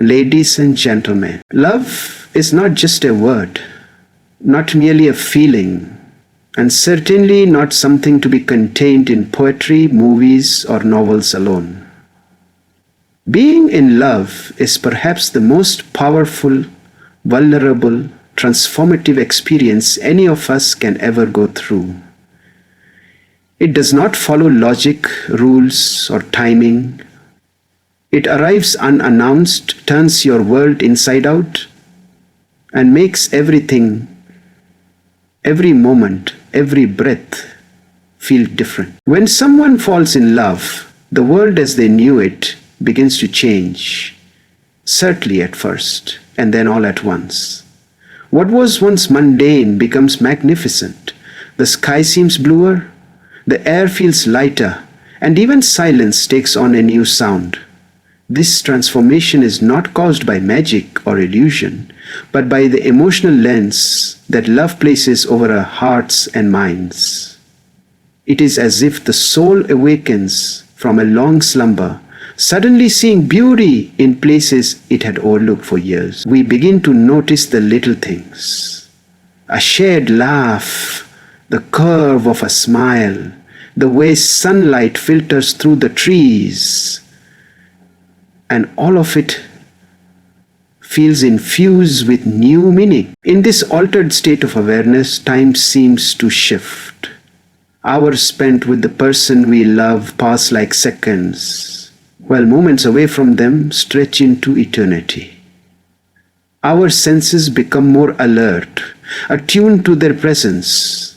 Ladies and gentlemen, love is not just a word, not merely a feeling, and certainly not something to be contained in poetry, movies, or novels alone. Being in love is perhaps the most powerful, vulnerable, transformative experience any of us can ever go through. It does not follow logic, rules, or timing. It arrives unannounced, turns your world inside out, and makes everything, every moment, every breath feel different. When someone falls in love, the world as they knew it begins to change, certainly at first, and then all at once. What was once mundane becomes magnificent. The sky seems bluer, the air feels lighter, and even silence takes on a new sound. This transformation is not caused by magic or illusion, but by the emotional lens that love places over our hearts and minds. It is as if the soul awakens from a long slumber, suddenly seeing beauty in places it had overlooked for years. We begin to notice the little things. A shared laugh, the curve of a smile, the way sunlight filters through the trees, and all of it feels infused with new meaning. In this altered state of awareness, time seems to shift. Hours spent with the person we love pass like seconds, while moments away from them stretch into eternity. Our senses become more alert, attuned to their presence.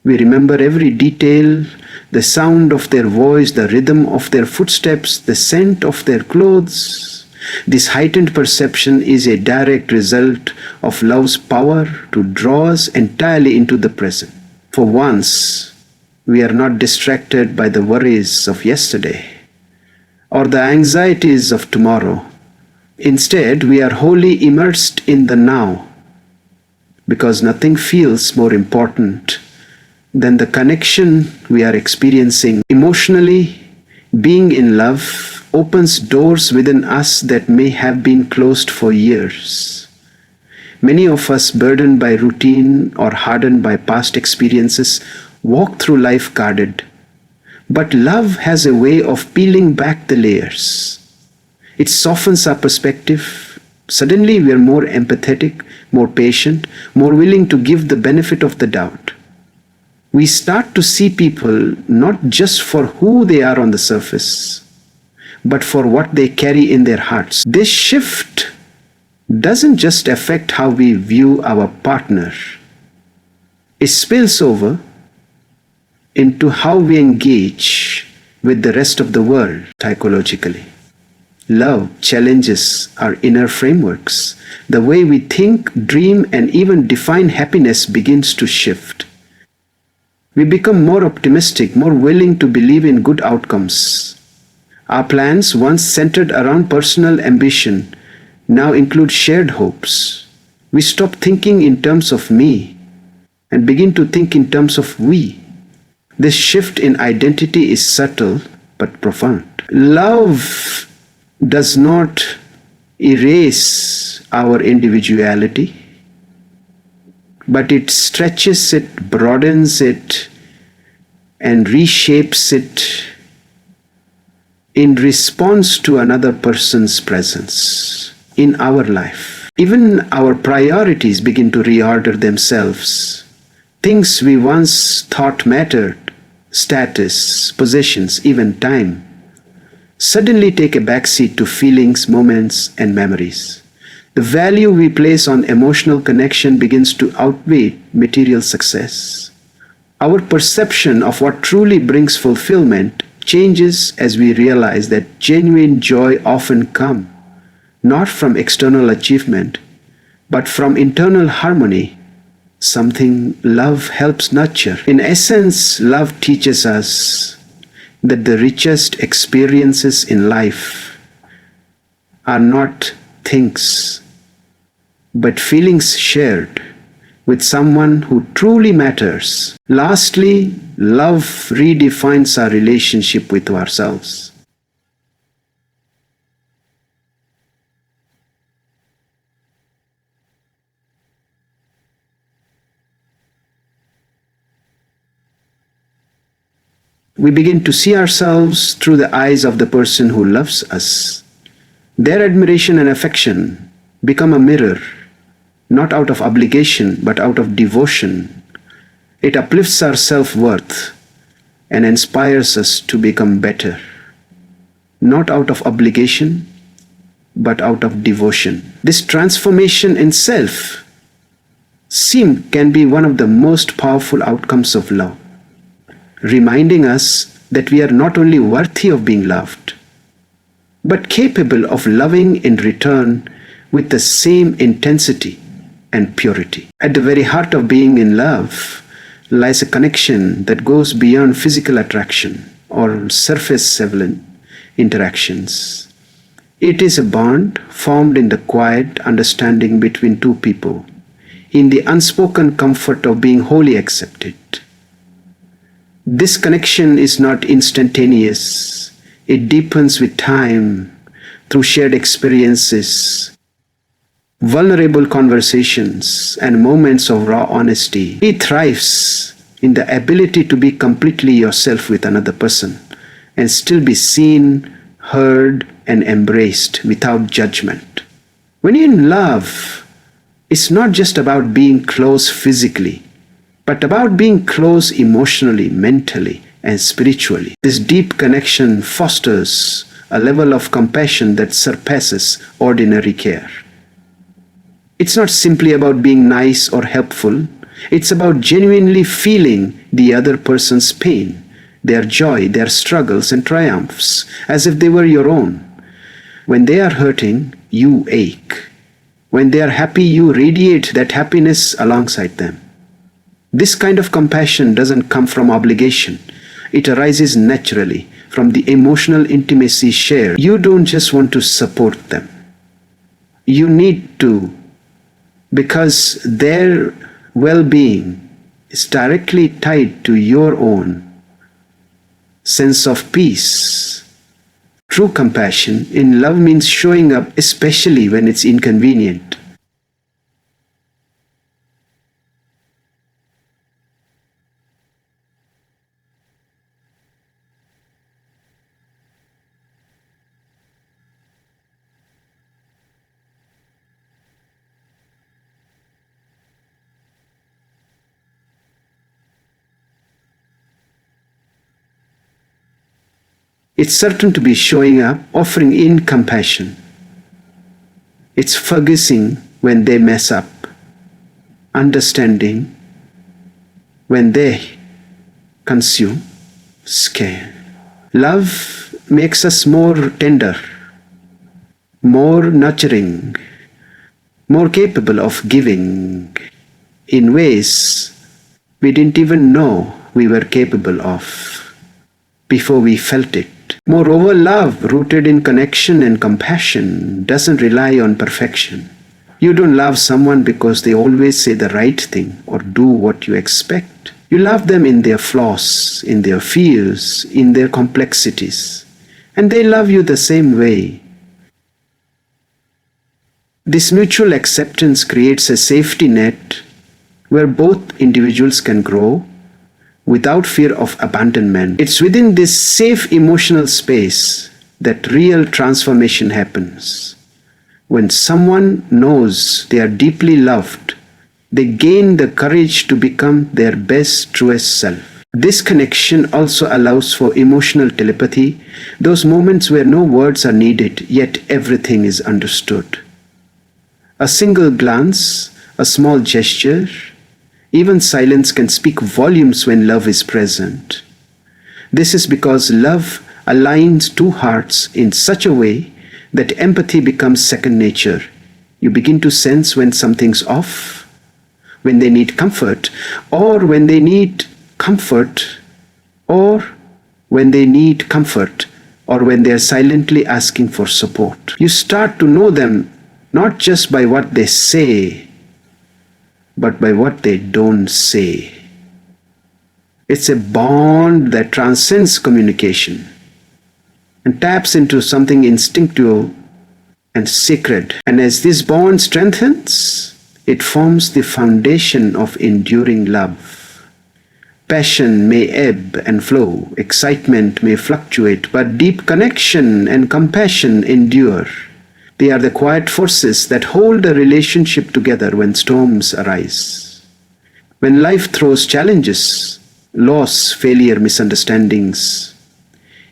We remember every detail, the sound of their voice, the rhythm of their footsteps, the scent of their clothes. This heightened perception is a direct result of love's power to draw us entirely into the present. For once, we are not distracted by the worries of yesterday or the anxieties of tomorrow. Instead, we are wholly immersed in the now, because nothing feels more important than the connection we are experiencing emotionally. Being in love opens doors within us that may have been closed for years. Many of us, burdened by routine or hardened by past experiences, walk through life guarded. But love has a way of peeling back the layers. It softens our perspective. Suddenly we are more empathetic, more patient, more willing to give the benefit of the doubt. We start to see people not just for who they are on the surface, but for what they carry in their hearts. This shift doesn't just affect how we view our partner. It spills over into how we engage with the rest of the world psychologically. Love challenges our inner frameworks. The way we think, dream, and even define happiness begins to shift. We become more optimistic, more willing to believe in good outcomes. Our plans, once centered around personal ambition, now include shared hopes. We stop thinking in terms of me and begin to think in terms of we. This shift in identity is subtle but profound. Love does not erase our individuality, but it stretches it, broadens it, and reshapes it in response to another person's presence in our life. Even our priorities begin to reorder themselves. Things we once thought mattered, status, possessions, even time, suddenly take a backseat to feelings, moments, and memories. The value we place on emotional connection begins to outweigh material success. Our perception of what truly brings fulfillment changes as we realize that genuine joy often comes not from external achievement, but from internal harmony, something love helps nurture. In essence, love teaches us that the richest experiences in life are not things, but feelings shared with someone who truly matters. Lastly, love redefines our relationship with ourselves. We begin to see ourselves through the eyes of the person who loves us. Their admiration and affection become a mirror, not out of obligation, but out of devotion. It uplifts our self-worth and inspires us to become better, not out of obligation, but out of devotion. This transformation in self can be one of the most powerful outcomes of love, reminding us that we are not only worthy of being loved, but capable of loving in return with the same intensity and purity. At the very heart of being in love lies a connection that goes beyond physical attraction or surface level interactions. It is a bond formed in the quiet understanding between two people, in the unspoken comfort of being wholly accepted. This connection is not instantaneous. It deepens with time through shared experiences, vulnerable conversations, and moments of raw honesty. It thrives in the ability to be completely yourself with another person and still be seen, heard, and embraced without judgment. When you're in love, it's not just about being close physically, but about being close emotionally, mentally, and spiritually. This deep connection fosters a level of compassion that surpasses ordinary care. It's not simply about being nice or helpful. It's about genuinely feeling the other person's pain, their joy, their struggles and triumphs, as if they were your own. When they are hurting, you ache. When they are happy, you radiate that happiness alongside them. This kind of compassion doesn't come from obligation. It arises naturally from the emotional intimacy shared. You don't just want to support them. You need to, because their well-being is directly tied to your own sense of peace. True compassion in love means showing up, especially when it's inconvenient. It's certain to be showing up, offering in compassion. It's forgiving when they mess up, understanding when they consume, scare. Love makes us more tender, more nurturing, more capable of giving in ways we didn't even know we were capable of before we felt it. Moreover, love rooted in connection and compassion doesn't rely on perfection. You don't love someone because they always say the right thing or do what you expect. You love them in their flaws, in their fears, in their complexities, and they love you the same way. This mutual acceptance creates a safety net where both individuals can grow without fear of abandonment. It's within this safe emotional space that real transformation happens. When someone knows they are deeply loved, they gain the courage to become their best, truest self. This connection also allows for emotional telepathy, those moments where no words are needed, yet everything is understood. A single glance, a small gesture, even silence can speak volumes when love is present. This is because love aligns two hearts in such a way that empathy becomes second nature. You begin to sense when something's off, when they need comfort, or when they need comfort, or when they need comfort, or when they're silently asking for support. You start to know them not just by what they say, but by what they don't say. It's a bond that transcends communication and taps into something instinctive and sacred. And as this bond strengthens, it forms the foundation of enduring love. Passion may ebb and flow, excitement may fluctuate, but deep connection and compassion endure. They are the quiet forces that hold a relationship together when storms arise. When life throws challenges, loss, failure, misunderstandings,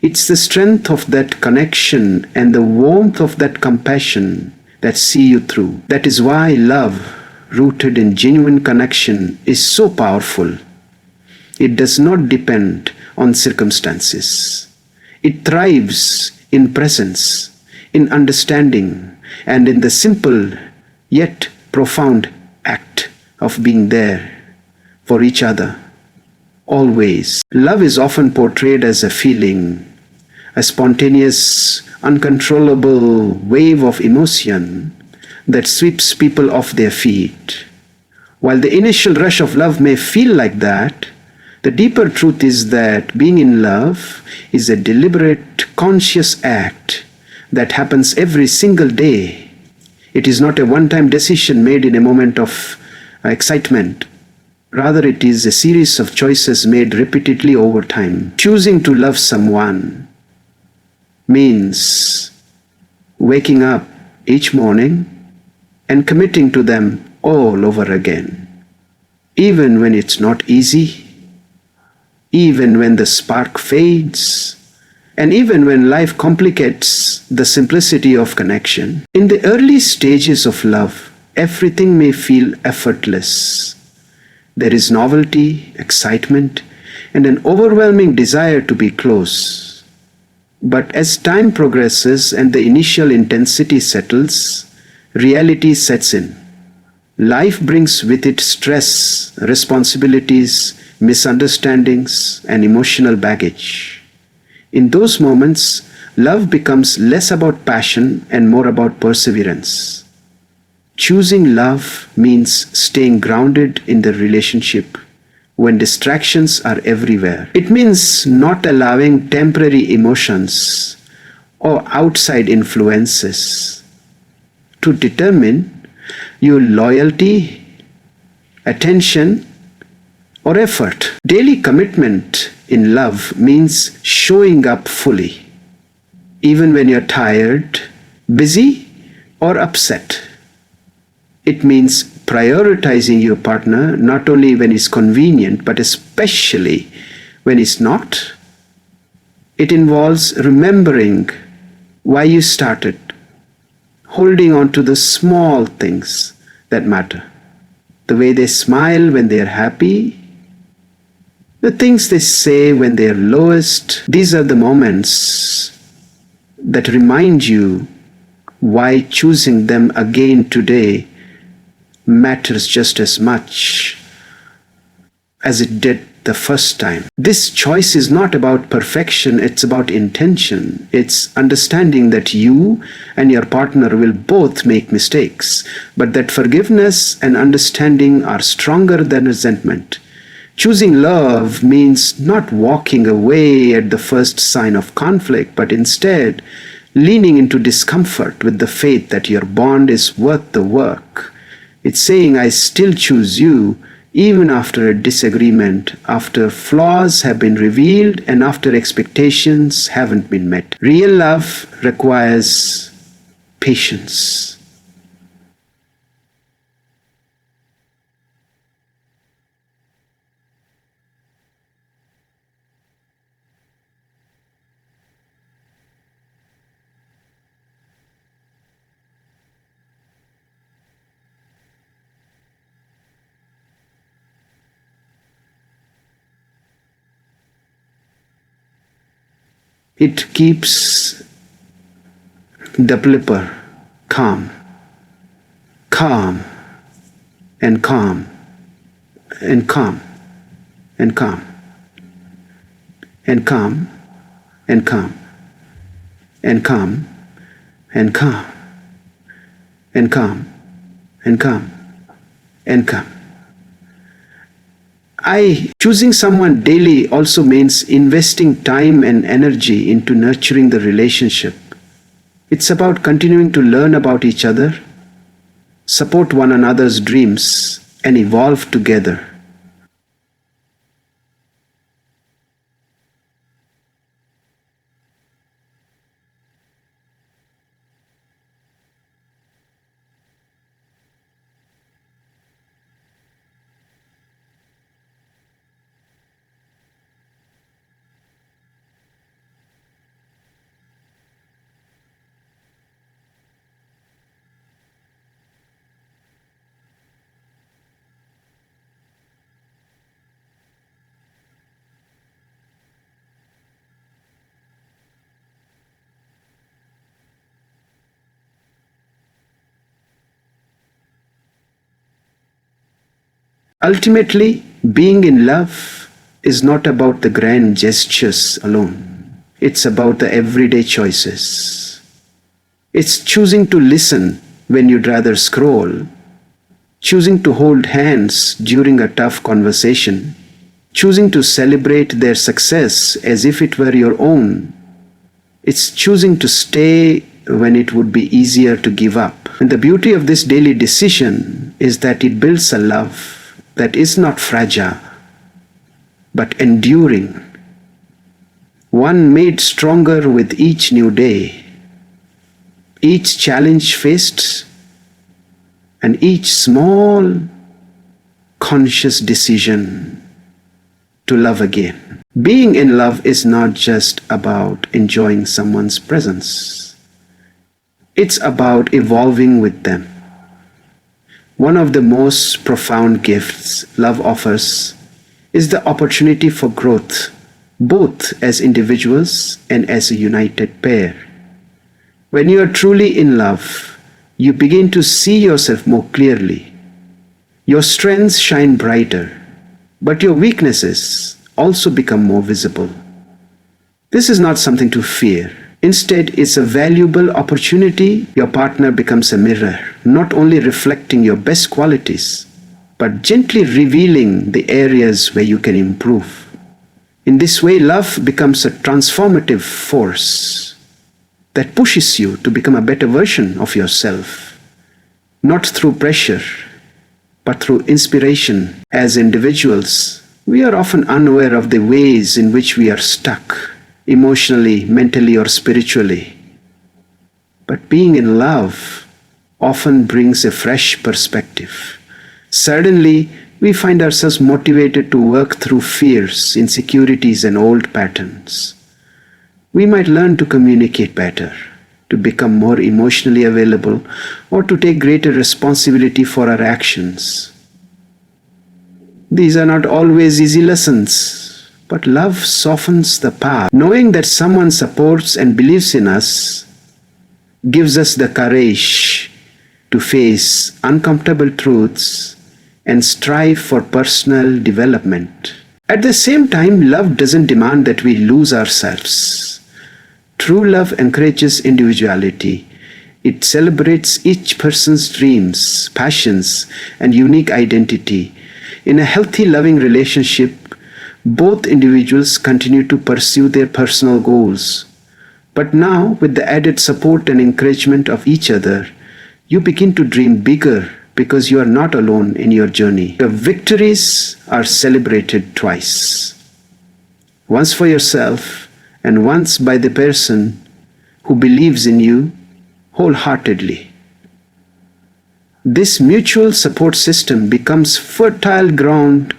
it's the strength of that connection and the warmth of that compassion that see you through. That is why love, rooted in genuine connection, is so powerful. It does not depend on circumstances. It thrives in presence, in understanding, and in the simple yet profound act of being there for each other, always. Love is often portrayed as a feeling, a spontaneous, uncontrollable wave of emotion that sweeps people off their feet. While the initial rush of love may feel like that, the deeper truth is that being in love is a deliberate, conscious act that happens every single day. It is not a one-time decision made in a moment of excitement. Rather, it is a series of choices made repeatedly over time. Choosing to love someone means waking up each morning and committing to them all over again. Even when it's not easy, even when the spark fades, and even when life complicates the simplicity of connection. In the early stages of love, everything may feel effortless. There is novelty, excitement, and an overwhelming desire to be close. But as time progresses and the initial intensity settles, reality sets in. Life brings with it stress, responsibilities, misunderstandings, and emotional baggage. In those moments, love becomes less about passion and more about perseverance. Choosing love means staying grounded in the relationship when distractions are everywhere. It means not allowing temporary emotions or outside influences to determine your loyalty, attention, or effort. Daily commitment in love means showing up fully, even when you're tired, busy, or upset. It means prioritizing your partner not only when it's convenient, but especially when it's not. It involves remembering why you started, holding on to the small things that matter. The way they smile when they're happy, the things they say when they're lowest. These are the moments that remind you why choosing them again today matters just as much as it did the first time. This choice is not about perfection, it's about intention. It's understanding that you and your partner will both make mistakes, but that forgiveness and understanding are stronger than resentment. Choosing love means not walking away at the first sign of conflict, but instead leaning into discomfort with the faith that your bond is worth the work. It's saying, I still choose you, even after a disagreement, after flaws have been revealed, and after expectations haven't been met. Real love requires patience. It keeps the developer calm, calm, and calm, and calm, and calm, and calm, and calm, and calm, and calm, and calm, and calm, and calm. Choosing someone daily also means investing time and energy into nurturing the relationship. It's about continuing to learn about each other, support one another's dreams, and evolve together. Ultimately, being in love is not about the grand gestures alone. It's about the everyday choices. It's choosing to listen when you'd rather scroll, choosing to hold hands during a tough conversation, choosing to celebrate their success as if it were your own. It's choosing to stay when it would be easier to give up. And the beauty of this daily decision is that it builds a love that is not fragile, but enduring. One made stronger with each new day, each challenge faced, and each small conscious decision to love again. Being in love is not just about enjoying someone's presence. It's about evolving with them. One of the most profound gifts love offers is the opportunity for growth, both as individuals and as a united pair. When you are truly in love, you begin to see yourself more clearly. Your strengths shine brighter, but your weaknesses also become more visible. This is not something to fear. Instead, it's a valuable opportunity. Your partner becomes a mirror, not only reflecting your best qualities, but gently revealing the areas where you can improve. In this way, love becomes a transformative force that pushes you to become a better version of yourself, not through pressure, but through inspiration. As individuals, we are often unaware of the ways in which we are stuck, emotionally, mentally, or spiritually. But being in love often brings a fresh perspective. Suddenly, we find ourselves motivated to work through fears, insecurities, and old patterns. We might learn to communicate better, to become more emotionally available, or to take greater responsibility for our actions. These are not always easy lessons, but love softens the path. Knowing that someone supports and believes in us gives us the courage to face uncomfortable truths and strive for personal development. At the same time, love doesn't demand that we lose ourselves. True love encourages individuality. It celebrates each person's dreams, passions, and unique identity. In a healthy, loving relationship, both individuals continue to pursue their personal goals. But now, with the added support and encouragement of each other, you begin to dream bigger because you are not alone in your journey. Your victories are celebrated twice. Once for yourself, and once by the person who believes in you wholeheartedly. This mutual support system becomes fertile ground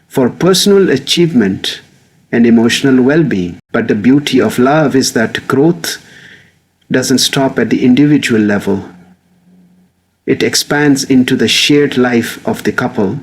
for personal achievement and emotional well-being. But the beauty of love is that growth doesn't stop at the individual level. It expands into the shared life of the couple.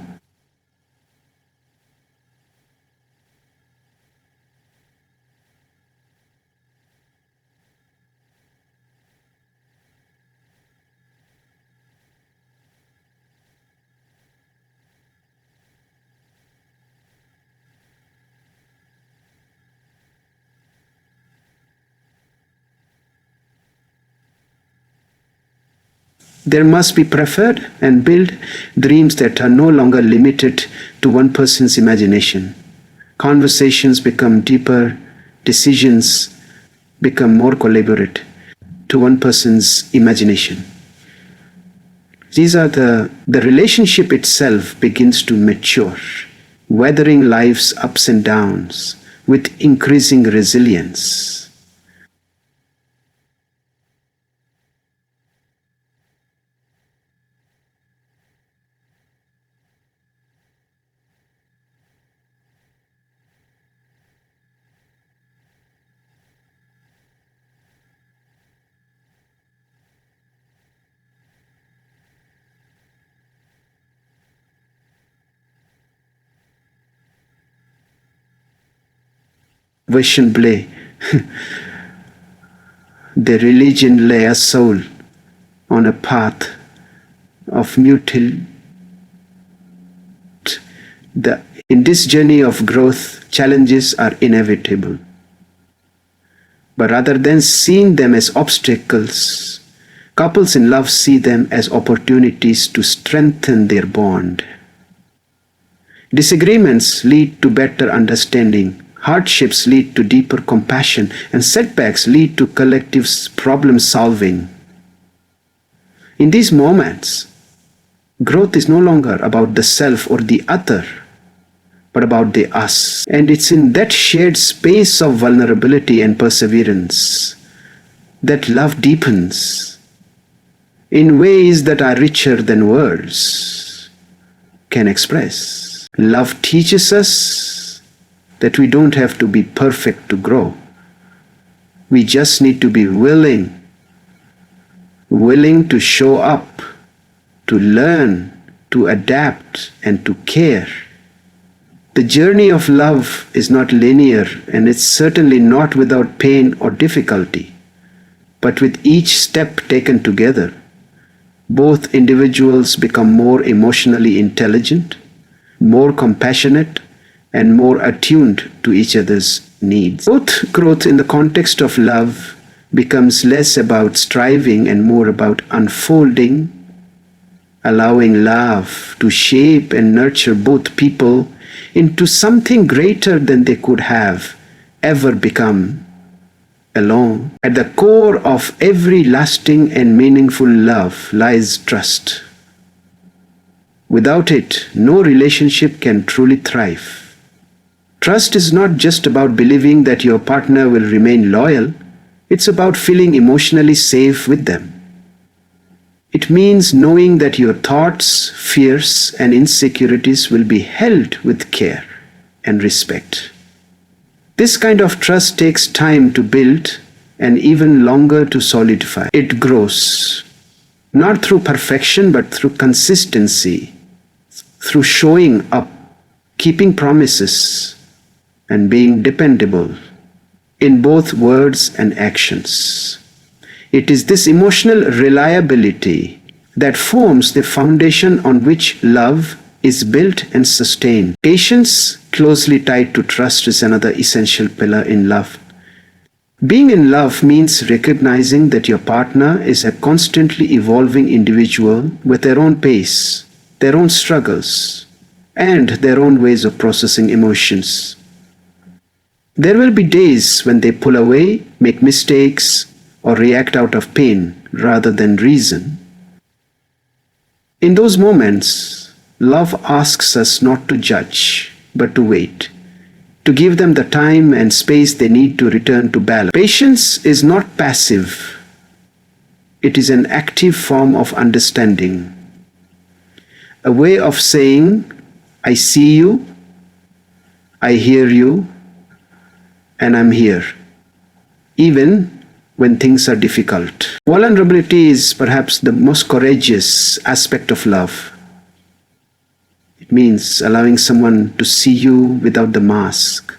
There must be preferred and build dreams that are no longer limited to one person's imagination. Conversations become deeper, decisions become more collaborative to one person's imagination. The relationship itself begins to mature, weathering life's ups and downs with increasing resilience. Vision play. The religion lay a soul on a path of mutilate In this journey of growth, challenges are inevitable. But rather than seeing them as obstacles, couples in love see them as opportunities to strengthen their bond. Disagreements lead to better understanding, hardships lead to deeper compassion, and setbacks lead to collective problem solving. In these moments, growth is no longer about the self or the other, but about the us. And it's in that shared space of vulnerability and perseverance that love deepens in ways that are richer than words can express. Love teaches us that we don't have to be perfect to grow. We just need to be willing to show up, to learn, to adapt, and to care. The journey of love is not linear, and it's certainly not without pain or difficulty. But with each step taken together, both individuals become more emotionally intelligent, more compassionate, and more attuned to each other's needs. Both growth in the context of love becomes less about striving and more about unfolding, allowing love to shape and nurture both people into something greater than they could have ever become alone. At the core of every lasting and meaningful love lies trust. Without it, no relationship can truly thrive. Trust is not just about believing that your partner will remain loyal, it's about feeling emotionally safe with them. It means knowing that your thoughts, fears, and insecurities will be held with care and respect. This kind of trust takes time to build and even longer to solidify. It grows, not through perfection, but through consistency, through showing up, keeping promises, and being dependable in both words and actions. It is this emotional reliability that forms the foundation on which love is built and sustained. Patience, closely tied to trust, is another essential pillar in love. Being in love means recognizing that your partner is a constantly evolving individual with their own pace, their own struggles, and their own ways of processing emotions. There will be days when they pull away, make mistakes, or react out of pain rather than reason. In those moments, love asks us not to judge, but to wait, to give them the time and space they need to return to balance. Patience is not passive. It is an active form of understanding, a way of saying, I see you, I hear you, and I'm here, even when things are difficult. Vulnerability is perhaps the most courageous aspect of love. It means allowing someone to see you without the mask,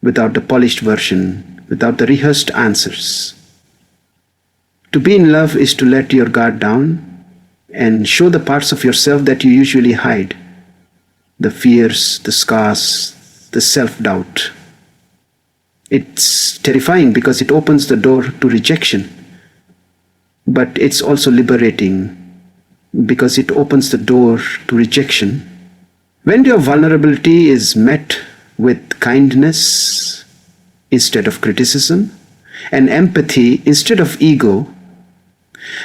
without the polished version, without the rehearsed answers. To be in love is to let your guard down and show the parts of yourself that you usually hide, the fears, the scars, the self-doubt. It's terrifying because it opens the door to rejection, but it's also liberating because it opens the door to rejection. When your vulnerability is met with kindness instead of criticism and empathy instead of ego,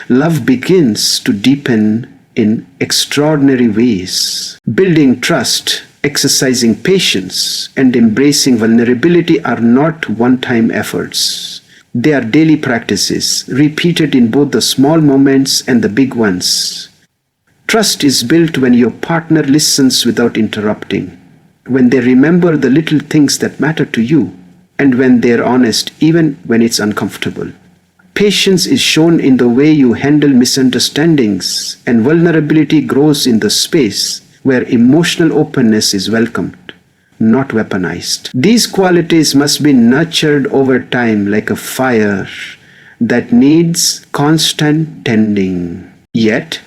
love begins to deepen in extraordinary ways. Building trust, exercising patience, and embracing vulnerability are not one-time efforts. They are daily practices, repeated in both the small moments and the big ones. Trust is built when your partner listens without interrupting, when they remember the little things that matter to you, and when they're honest even when it's uncomfortable. Patience is shown in the way you handle misunderstandings, and vulnerability grows in the space where emotional openness is welcomed, not weaponized. These qualities must be nurtured over time like a fire that needs constant tending. Yet,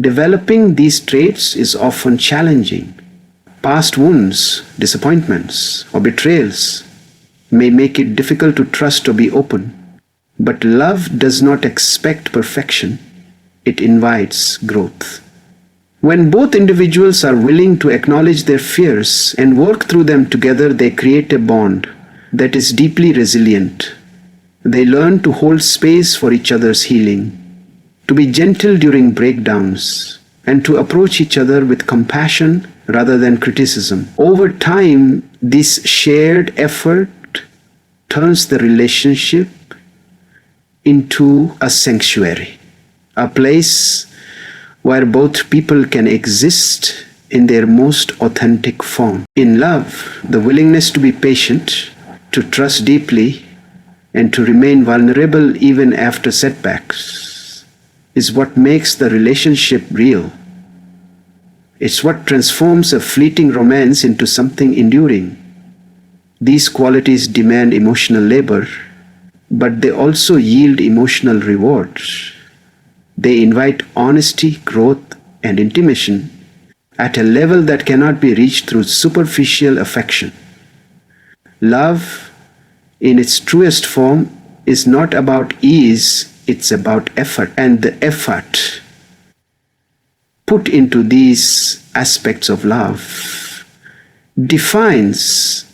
developing these traits is often challenging. Past wounds, disappointments, or betrayals may make it difficult to trust or be open. But love does not expect perfection. It invites growth. When both individuals are willing to acknowledge their fears and work through them together, they create a bond that is deeply resilient. They learn to hold space for each other's healing, to be gentle during breakdowns, and to approach each other with compassion rather than criticism. Over time, this shared effort turns the relationship into a sanctuary, a place where both people can exist in their most authentic form. In love, the willingness to be patient, to trust deeply, and to remain vulnerable even after setbacks is what makes the relationship real. It's what transforms a fleeting romance into something enduring. These qualities demand emotional labor, but they also yield emotional rewards. They invite honesty, growth, and intimacy at a level that cannot be reached through superficial affection. Love, in its truest form, is not about ease, it's about effort. And the effort put into these aspects of love defines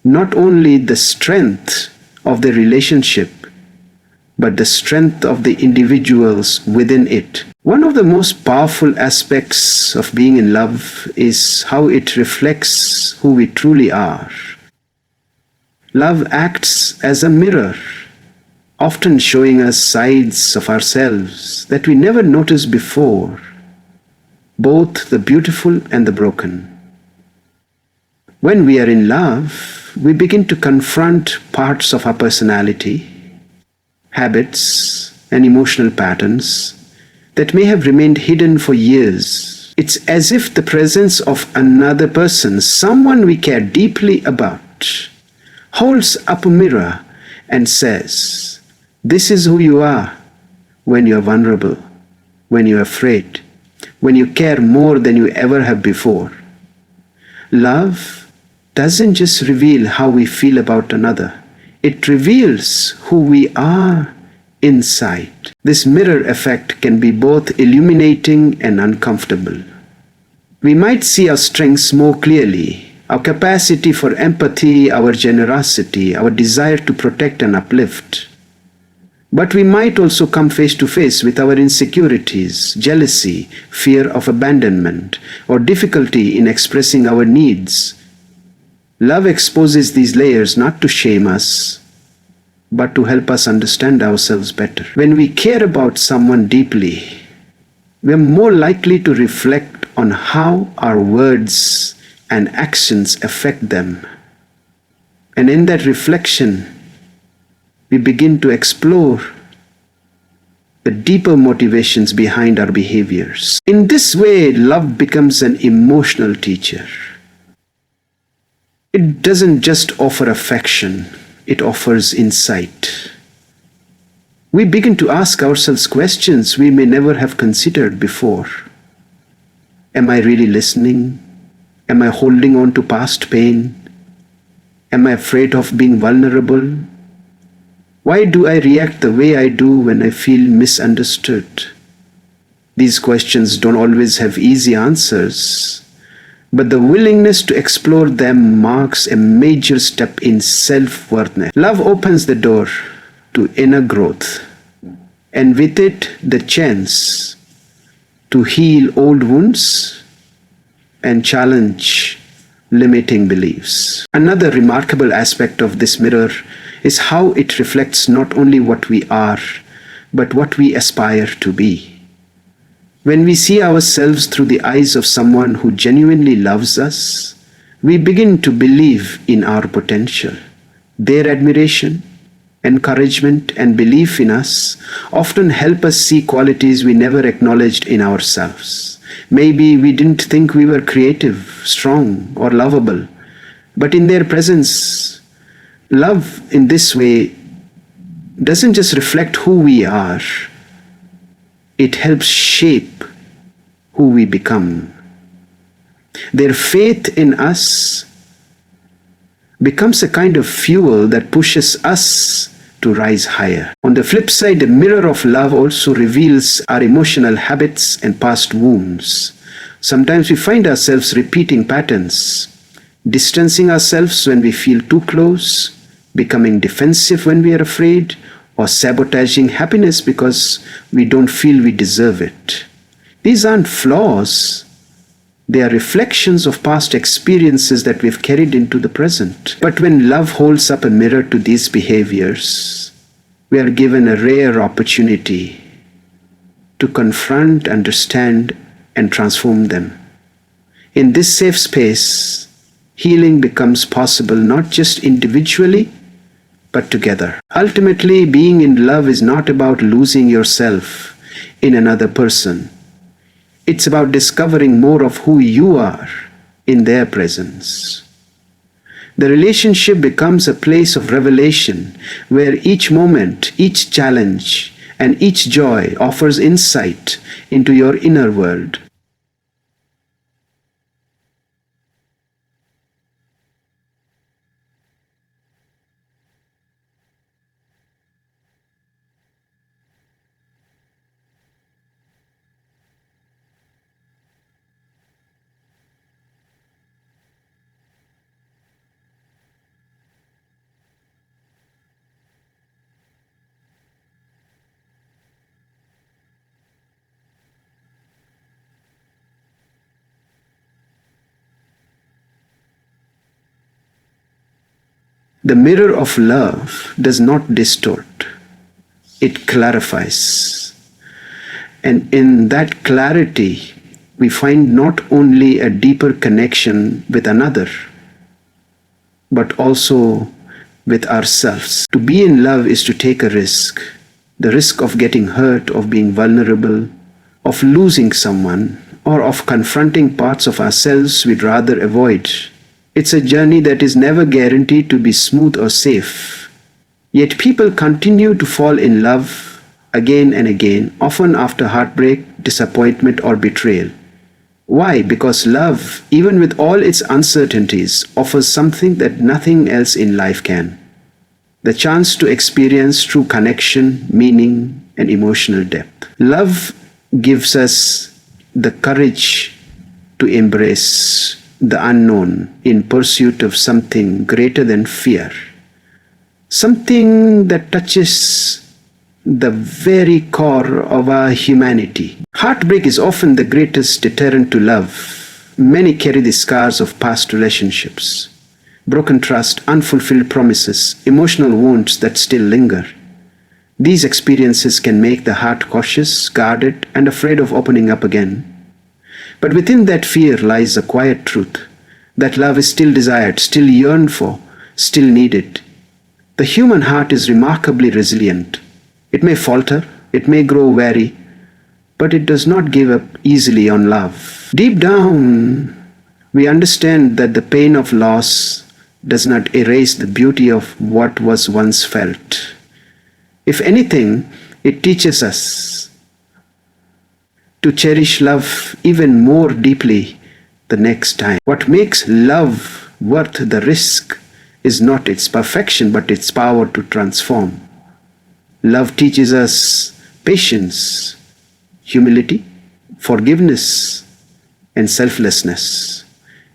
not only the strength of the relationship, but the strength of the individuals within it. One of the most powerful aspects of being in love is how it reflects who we truly are. Love acts as a mirror, often showing us sides of ourselves that we never noticed before, both the beautiful and the broken. When we are in love, we begin to confront parts of our personality, habits, and emotional patterns that may have remained hidden for years. It's as if the presence of another person, someone we care deeply about, holds up a mirror and says, "This is who you are when you are vulnerable, when you are afraid, when you care more than you ever have before." Love doesn't just reveal how we feel about another. It reveals who we are inside. This mirror effect can be both illuminating and uncomfortable. We might see our strengths more clearly, our capacity for empathy, our generosity, our desire to protect and uplift. But we might also come face to face with our insecurities, jealousy, fear of abandonment, or difficulty in expressing our needs. Love exposes these layers not to shame us, but to help us understand ourselves better. When we care about someone deeply, we are more likely to reflect on how our words and actions affect them. And in that reflection, we begin to explore the deeper motivations behind our behaviors. In this way, love becomes an emotional teacher. It doesn't just offer affection, it offers insight. We begin to ask ourselves questions we may never have considered before. Am I really listening? Am I holding on to past pain? Am I afraid of being vulnerable? Why do I react the way I do when I feel misunderstood? These questions don't always have easy answers, but the willingness to explore them marks a major step in self-worthiness. Love opens the door to inner growth, and with it, the chance to heal old wounds and challenge limiting beliefs. Another remarkable aspect of this mirror is how it reflects not only what we are, but what we aspire to be. When we see ourselves through the eyes of someone who genuinely loves us, we begin to believe in our potential. Their admiration, encouragement, and belief in us often help us see qualities we never acknowledged in ourselves. Maybe we didn't think we were creative, strong, or lovable, but in their presence, love in this way doesn't just reflect who we are, it helps shape who we become. Their faith in us becomes a kind of fuel that pushes us to rise higher. On the flip side, the mirror of love also reveals our emotional habits and past wounds. Sometimes we find ourselves repeating patterns, distancing ourselves when we feel too close, becoming defensive when we are afraid, or sabotaging happiness because we don't feel we deserve it. These aren't flaws. They are reflections of past experiences that we've carried into the present. But when love holds up a mirror to these behaviors, we are given a rare opportunity to confront, understand, and transform them. In this safe space, healing becomes possible not just individually, but together. Ultimately, being in love is not about losing yourself in another person. It's about discovering more of who you are in their presence. The relationship becomes a place of revelation where each moment, each challenge, and each joy offers insight into your inner world. The mirror of love does not distort, it clarifies. And in that clarity, we find not only a deeper connection with another, but also with ourselves. To be in love is to take a risk, the risk of getting hurt, of being vulnerable, of losing someone, or of confronting parts of ourselves we'd rather avoid. It's a journey that is never guaranteed to be smooth or safe. Yet people continue to fall in love again and again, often after heartbreak, disappointment, or betrayal. Why? Because love, even with all its uncertainties, offers something that nothing else in life can. The chance to experience true connection, meaning, and emotional depth. Love gives us the courage to embrace the unknown in pursuit of something greater than fear. Something that touches the very core of our humanity. Heartbreak is often the greatest deterrent to love. Many carry the scars of past relationships, broken trust, unfulfilled promises, emotional wounds that still linger. These experiences can make the heart cautious, guarded, and afraid of opening up again. But within that fear lies a quiet truth that love is still desired, still yearned for, still needed. The human heart is remarkably resilient. It may falter, it may grow weary, but it does not give up easily on love. Deep down, we understand that the pain of loss does not erase the beauty of what was once felt. If anything, it teaches us to cherish love even more deeply the next time. What makes love worth the risk is not its perfection, but its power to transform. Love teaches us patience, humility, forgiveness, and selflessness.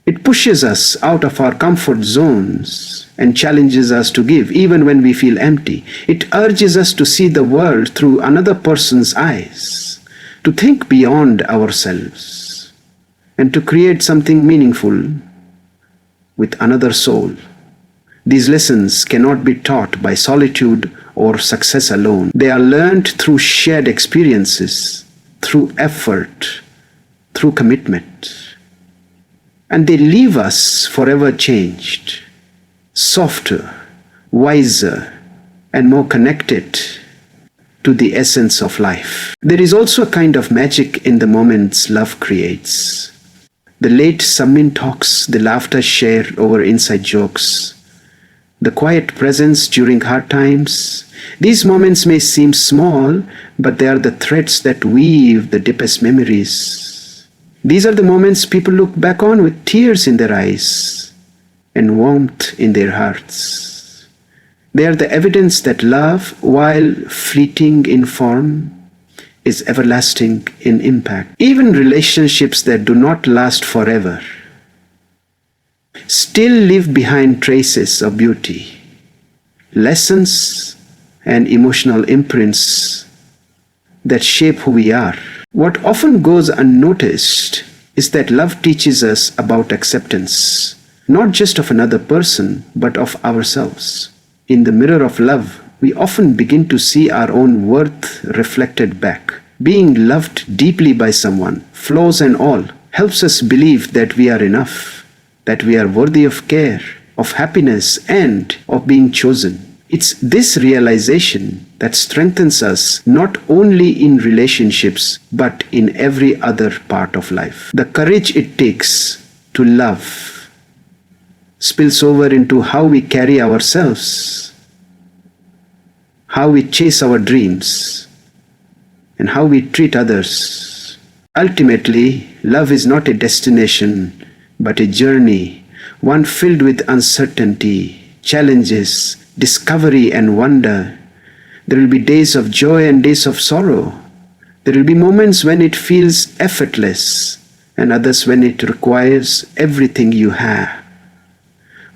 It pushes us out of our comfort zones and challenges us to give even when we feel empty. It urges us to see the world through another person's eyes, to think beyond ourselves, and to create something meaningful with another soul. These lessons cannot be taught by solitude or success alone. They are learned through shared experiences, through effort, through commitment. And they leave us forever changed, softer, wiser, and more connected to the essence of life. There is also a kind of magic in the moments love creates. The late Sammin talks, the laughter shared over inside jokes, the quiet presence during hard times. These moments may seem small, but they are the threads that weave the deepest memories. These are the moments people look back on with tears in their eyes and warmth in their hearts. They are the evidence that love, while fleeting in form, is everlasting in impact. Even relationships that do not last forever still leave behind traces of beauty, lessons, and emotional imprints that shape who we are. What often goes unnoticed is that love teaches us about acceptance, not just of another person, but of ourselves. In the mirror of love, we often begin to see our own worth reflected back. Being loved deeply by someone, flaws and all, helps us believe that we are enough, that we are worthy of care, of happiness, and of being chosen. It's this realization that strengthens us not only in relationships, but in every other part of life. The courage it takes to love spills over into how we carry ourselves, how we chase our dreams, and how we treat others. Ultimately, love is not a destination, but a journey, one filled with uncertainty, challenges, discovery, and wonder. There will be days of joy and days of sorrow. There will be moments when it feels effortless, and others when it requires everything you have.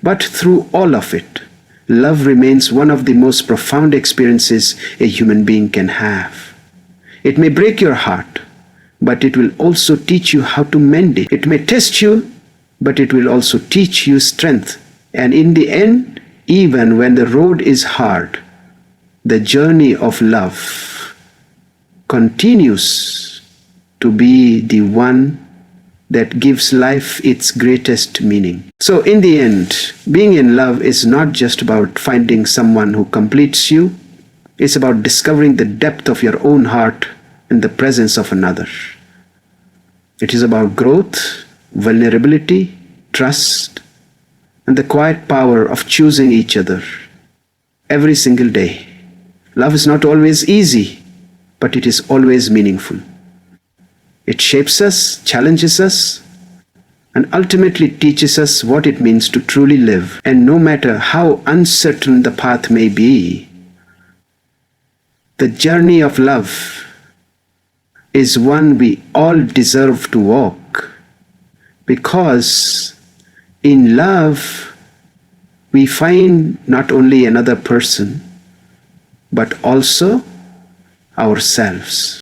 But through all of it, love remains one of the most profound experiences a human being can have. It may break your heart, but it will also teach you how to mend it. It may test you, but it will also teach you strength. And in the end, even when the road is hard, the journey of love continues to be the one that gives life its greatest meaning. So in the end, being in love is not just about finding someone who completes you. It's about discovering the depth of your own heart in the presence of another. It is about growth, vulnerability, trust, and the quiet power of choosing each other every single day. Love is not always easy, but it is always meaningful. It shapes us, challenges us, and ultimately teaches us what it means to truly live. And no matter how uncertain the path may be, the journey of love is one we all deserve to walk, because in love we find not only another person, but also ourselves.